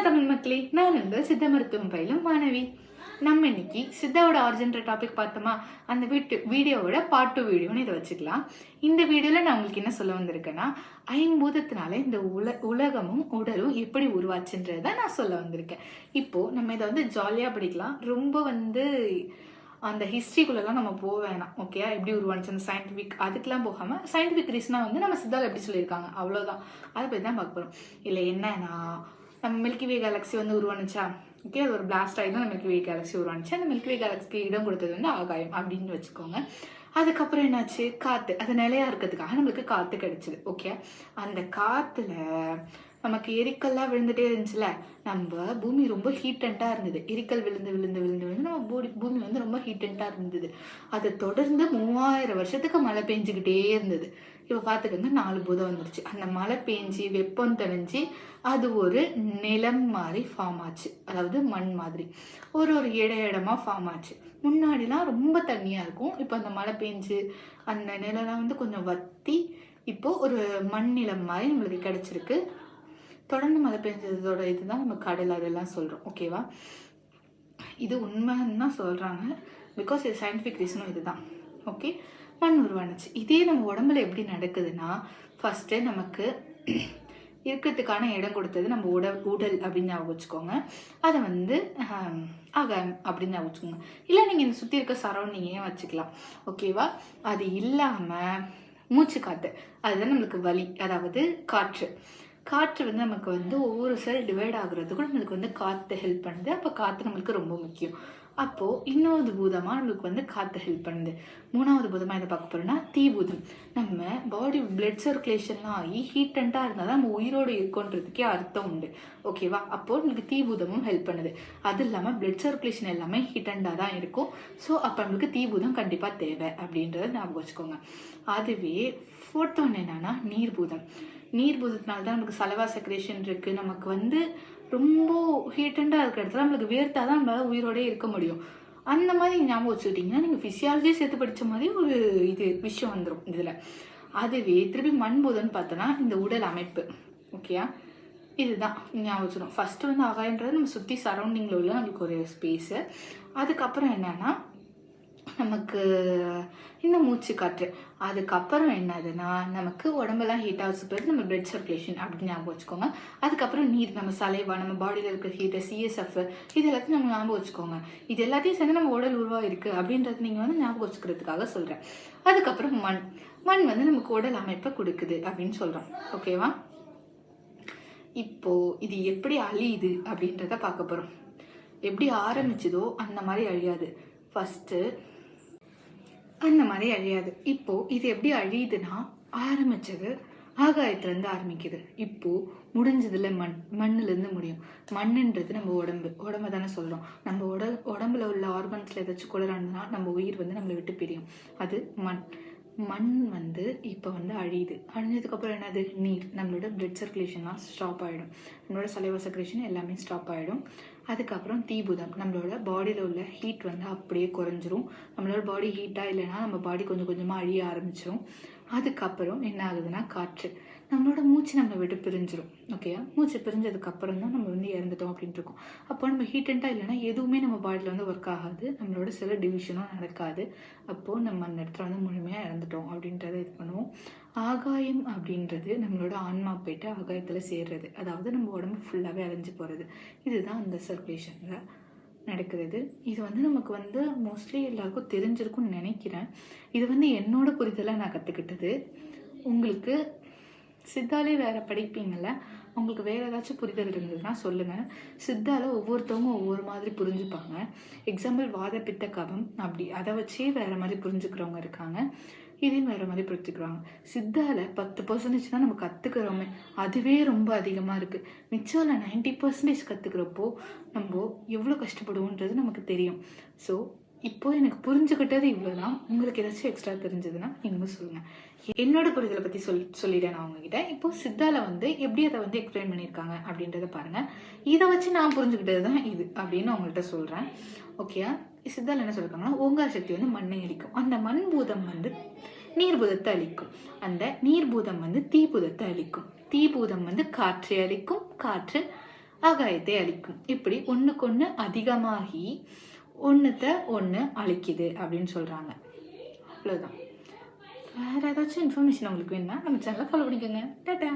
தமிழ் மக்களே, நான் உங்கள் சித்த மருத்துவம் பயிலும் மாணவி. நம்ம இன்னைக்கு சித்தாவோட ஆரிஜின்ற டாபிக் பார்த்தோமா, அந்த வீடியோவோட பார்ட் 2 வீடியோன்னு இதை வச்சுக்கலாம். இந்த வீடியோவில் நான் உங்களுக்கு என்ன சொல்ல வந்திருக்கேன்னா, ஐம்பூதத்தினால இந்த உலகமும் உடலும் எப்படி உருவாச்சுன்றதை நான் சொல்ல வந்திருக்கேன். இப்போது நம்ம இதை ஜாலியாக படிக்கலாம். ரொம்ப அந்த ஹிஸ்ட்ரிக்குள்ளெல்லாம் நம்ம போக வேணாம். ஓகேயா, எப்படி உருவானுச்சு அந்த சயின்டிஃபிக் அதுக்கெலாம் போகாமல் சயின்டிஃபிக் ரீசனாக நம்ம சித்தாவில் எப்படி சொல்லியிருக்காங்க அவ்வளோதான். அதை பற்றி தான் பார்க்க போகிறோம். இல்லை என்னன்னா, நம்ம மில்கி வே கேலக்ஸி உருவானுச்சா, ஓகே, அது ஒரு பிளாஸ்ட் ஆகி தான் மில்கி வே கேலக்ஸி உருவானுச்சு. அந்த மில்கி வே கேலக்ஸிக்கு இடம் கொடுத்தது ஆகாயம் அப்படின்னு வச்சுக்கோங்க. அதுக்கப்புறம் என்னாச்சு, காற்று, அது நிலையா இருக்கிறதுக்காக நம்மளுக்கு காற்று கிடைச்சிது. ஓகே, அந்த காற்றுல நமக்கு எரிக்கல்லாம் விழுந்துட்டே இருந்துச்சுல, நம்ம பூமி ரொம்ப ஹீட்டண்டாக இருந்தது. எரிக்கல் விழுந்து விழுந்து விழுந்து விழுந்து நம்ம பூமி ரொம்ப ஹீட்டண்டாக இருந்தது. அதை தொடர்ந்து 3000 வருஷத்துக்கு மழை பெஞ்சுக்கிட்டே இருந்தது. இப்போ பார்த்துக்கோங்க, 4 பூதம் வந்துருச்சு. அந்த மழை பெஞ்சு வெப்பம் தெளிஞ்சு அது ஒரு நிலம் மாதிரி ஃபார்ம் ஆச்சு. அதாவது மண் மாதிரி ஒரு இடமா ஃபார்ம் ஆச்சு. முன்னாடிலாம் ரொம்ப தண்ணியாக இருக்கும். இப்போ அந்த மழை பெஞ்சு அந்த நிலம்லாம் கொஞ்சம் வத்தி இப்போ ஒரு மண் நிலம் மாதிரி நம்மளுக்கு கிடைச்சிருக்கு. தொடர்ந்து மழை பெஞ்சதோட இதுதான் நம்ம கடல் அதெல்லாம் சொல்கிறோம். ஓகேவா, இது உண்மைன்னு தான் சொல்கிறாங்க. பிகாஸ் இது சயின்டிஃபிக் ரீசனும் இதுதான். ஓகே, மண் உருவானுச்சு. இதே நம்ம உடம்புல எப்படி நடக்குதுன்னா, ஃபஸ்ட்டு நமக்கு இருக்கிறதுக்கான இடம் கொடுத்தது நம்ம உடல் அப்படின்னு ஞாபகம் வச்சுக்கோங்க. அதை ஆகாயம் அப்படின்னு ஞாபகம் வச்சுக்கோங்க. இல்லை நீங்கள் இந்த சுற்றி இருக்க சரௌண்டிங்கே வச்சுக்கலாம். ஓகேவா, அது இல்லாமல் மூச்சு காற்று, அதுதான் நம்மளுக்கு வலி. அதாவது காற்று நமக்கு ஒவ்வொரு செல் டிவைட் ஆகுறதுக்கும் நம்மளுக்கு காற்று ஹெல்ப் பண்ணுது. அப்போ காற்று நம்மளுக்கு ரொம்ப முக்கியம். அப்போது இன்னொரு பூதமாக நம்மளுக்கு காற்று ஹெல்ப் பண்ணுது. 3வது பூதமாக இதை பார்க்க போகிறோன்னா தீபூதம். நம்ம பாடி பிளட் சர்க்குலேஷன்லாம் ஆகி ஹீட்டண்டாக இருந்தால் தான் நம்ம உயிரோடு இருக்கோன்றதுக்கே அர்த்தம் உண்டு. ஓகேவா, அப்போது நம்மளுக்கு தீபூதமும் ஹெல்ப் பண்ணுது. அது இல்லாமல் பிளட் சர்க்குலேஷன் எல்லாமே ஹீட்டண்டாக தான் இருக்கும். ஸோ அப்போ நம்மளுக்கு தீபூதம் கண்டிப்பாக தேவை அப்படின்றத ஞாபகம் வச்சுக்கோங்க. அதுவே 4th ஒன் என்னன்னா நீர்பூதம். நீர்பூதத்தினால தான் நமக்கு சலவா செக்ரேஷன் இருக்குது. நமக்கு ரொம்ப ஹீட்டண்டாக இருக்கிற இடத்துல நம்மளுக்கு வேர்த்தா தான் நம்மளால் உயிரோடே இருக்க முடியும். அந்த மாதிரி ஞாபகம் வச்சுக்கிட்டிங்கன்னா நீங்கள் ஃபிசியாலஜி சேர்த்து படித்த மாதிரி ஒரு விஷயம் வந்துடும் இதில். அதுவே திருப்பி மண்பூதம்னு பார்த்தோன்னா இந்த உடல் அமைப்பு. ஓகேயா, இதுதான் ஞாபகம் வச்சிடும். ஃபஸ்ட்டு ஆகாயன்றது நம்ம சுற்றி சரௌண்டிங்கில் உள்ள நம்மளுக்கு ஒரு ஸ்பேஸு. அதுக்கப்புறம் என்னன்னா நமக்கு இந்த மூச்சு காற்று. அதுக்கப்புறம் என்னதுன்னா நமக்கு உடம்பெல்லாம் ஹீட் ஆகுது பிறகு நம்ம பிளட் சர்க்குலேஷன் அப்படின்னு ஞாபகம் வச்சுக்கோங்க. அதுக்கப்புறம் நீர், நம்ம சலைவா, நம்ம பாடியில் இருக்கிற ஹீட்டு, சிஎஸ்எஃப், இது எல்லாத்தையும் நம்ம ஞாபகம் வச்சுக்கோங்க. இது எல்லாத்தையும் சேர்ந்து நம்ம உடல் உருவாயிருக்கு அப்படின்றது நீங்கள் ஞாபகம் வச்சுக்கிறதுக்காக சொல்கிறேன். அதுக்கப்புறம் மண் நமக்கு உடல் அமைப்பை கொடுக்குது அப்படின்னு சொல்கிறோம். ஓகேவா, இப்போது இது எப்படி அழியுது அப்படின்றத பார்க்க போகிறோம். எப்படி ஆரம்பிச்சதோ அந்த மாதிரி அழியாது. ஃபஸ்ட்டு அந்த மாதிரி அழியாது. இப்போது இது எப்படி அழியுதுன்னா, ஆரம்பித்தது ஆகாயத்துலேருந்து ஆரம்பிக்குது. இப்போது முடிஞ்சதில் மண்ணிலேருந்து முடியும். மண்ணுன்றது நம்ம உடம்பு தானே சொல்கிறோம். நம்ம உடம்புல உள்ள ஆர்கன்ஸில் ஏதாச்சும் குளரானதுன்னா நம்ம உயிர் நம்மளை விட்டு பிரியும். அது மண் இப்போ அழியுது. அழிஞ்சதுக்கப்புறம் என்னது, நீர். நம்மளோட பிளட் சர்க்குலேஷன்லாம் ஸ்டாப் ஆகிடும். நம்மளோட சலைவா செக்ரேஷன் எல்லாமே ஸ்டாப் ஆகிடும். அதுக்கப்புறம் தீபூதம். நம்மளோட பாடியில் உள்ள ஹீட் அப்படியே குறைஞ்சிரும். நம்மளோட பாடி ஹீட்டாக இல்லைன்னா நம்ம பாடி கொஞ்சம் கொஞ்சமாக அழிய ஆரம்பிச்சிடும். அதுக்கப்புறம் என்ன ஆகுதுன்னா காற்று. நம்மளோட மூச்சு நம்மளை விட்டு பிரிஞ்சிடும். ஓகேயா, மூச்சு பிரிஞ்சதுக்கப்புறம் தான் நம்ம இறந்துட்டோம் அப்படின்ட்டு இருக்கோம். அப்போ நம்ம ஹீட்டண்டாக இல்லைன்னா எதுவுமே நம்ம பாடியில் ஒர்க் ஆகாது. நம்மளோட சில டிவிஷனும் நடக்காது. அப்போது நம்ம அந்த இடத்துல முழுமையாக இறந்துட்டோம் அப்படின்றத இது பண்ணுவோம். ஆகாயம் அப்படின்றது நம்மளோட ஆன்மா போயிட்டு ஆகாயத்தில் சேர்றது. அதாவது நம்ம உடம்பு ஃபுல்லாகவே அழிஞ்சு போகிறது. இதுதான் அந்த சர்க்குலேஷனில் நடக்கிறது. இது நமக்கு மோஸ்ட்லி எல்லாருக்கும் தெரிஞ்சிருக்கும்னு நினைக்கிறேன். இது என்னோட புரிதலாக நான் கற்றுக்கிட்டது. உங்களுக்கு சித்தாலே வேறு படிப்பீங்கள்ல, உங்களுக்கு வேறு ஏதாச்சும் புரிதல் இருந்ததுன்னா சொல்லுங்கள். சித்தால ஒவ்வொருத்தவங்க ஒவ்வொரு மாதிரி புரிஞ்சுப்பாங்க. எக்ஸாம்பிள் வாத பித்த கபம் அப்படி அதை வச்சே வேறு மாதிரி புரிஞ்சுக்கிறவங்க இருக்காங்க. இதையும் வேறு மாதிரி புரிஞ்சுக்கிறாங்க. சித்தால 10% தான் நம்ம கற்றுக்கிறோமே, அதுவே ரொம்ப அதிகமாக இருக்குது. மிச்சம் 90% கற்றுக்கிறப்போ நம்ம எவ்வளோ கஷ்டப்படுவோன்றது நமக்கு தெரியும். ஸோ இப்போது எனக்கு புரிஞ்சுக்கிட்டது இவ்வளோதான். உங்களுக்கு ஏதாச்சும் எக்ஸ்ட்ரா தெரிஞ்சதுன்னா நீங்களும் சொல்லுங்கள். என்னோட புரிதலை பற்றி சொல்லிட்டேன் நான் உங்ககிட்ட. இப்போது சித்தால எப்படி அதை எக்ஸ்பிளைன் பண்ணியிருக்காங்க அப்படின்றத பாருங்கள். இதை வச்சு நான் புரிஞ்சுக்கிட்டது தான் இது அப்படின்னு அவங்கள்ட்ட சொல்கிறேன். ஓகேயா, சித்தால என்ன சொல்லியிருக்காங்கன்னா, ஓங்கார சக்தி மண்ணை அழிக்கும். அந்த மண்பூதம் நீர்பூதத்தை அழிக்கும். அந்த நீர்பூதம் தீபூதத்தை அழிக்கும். தீபூதம் காற்றை அழிக்கும். காற்று ஆகாயத்தை அழிக்கும். இப்படி ஒன்றுக்கு ஒன்று அதிகமாகி ஒன்றுத்த ஒன்று அழிக்குது அப்படின்னு சொல்கிறாங்க. அவ்வளோதான். வேறு ஏதாச்சும் இன்ஃபர்மேஷன் உங்களுக்கு வேணும்னா நம்ம சேனலை ஃபாலோ பண்ணிக்கோங்க. டாட்டா.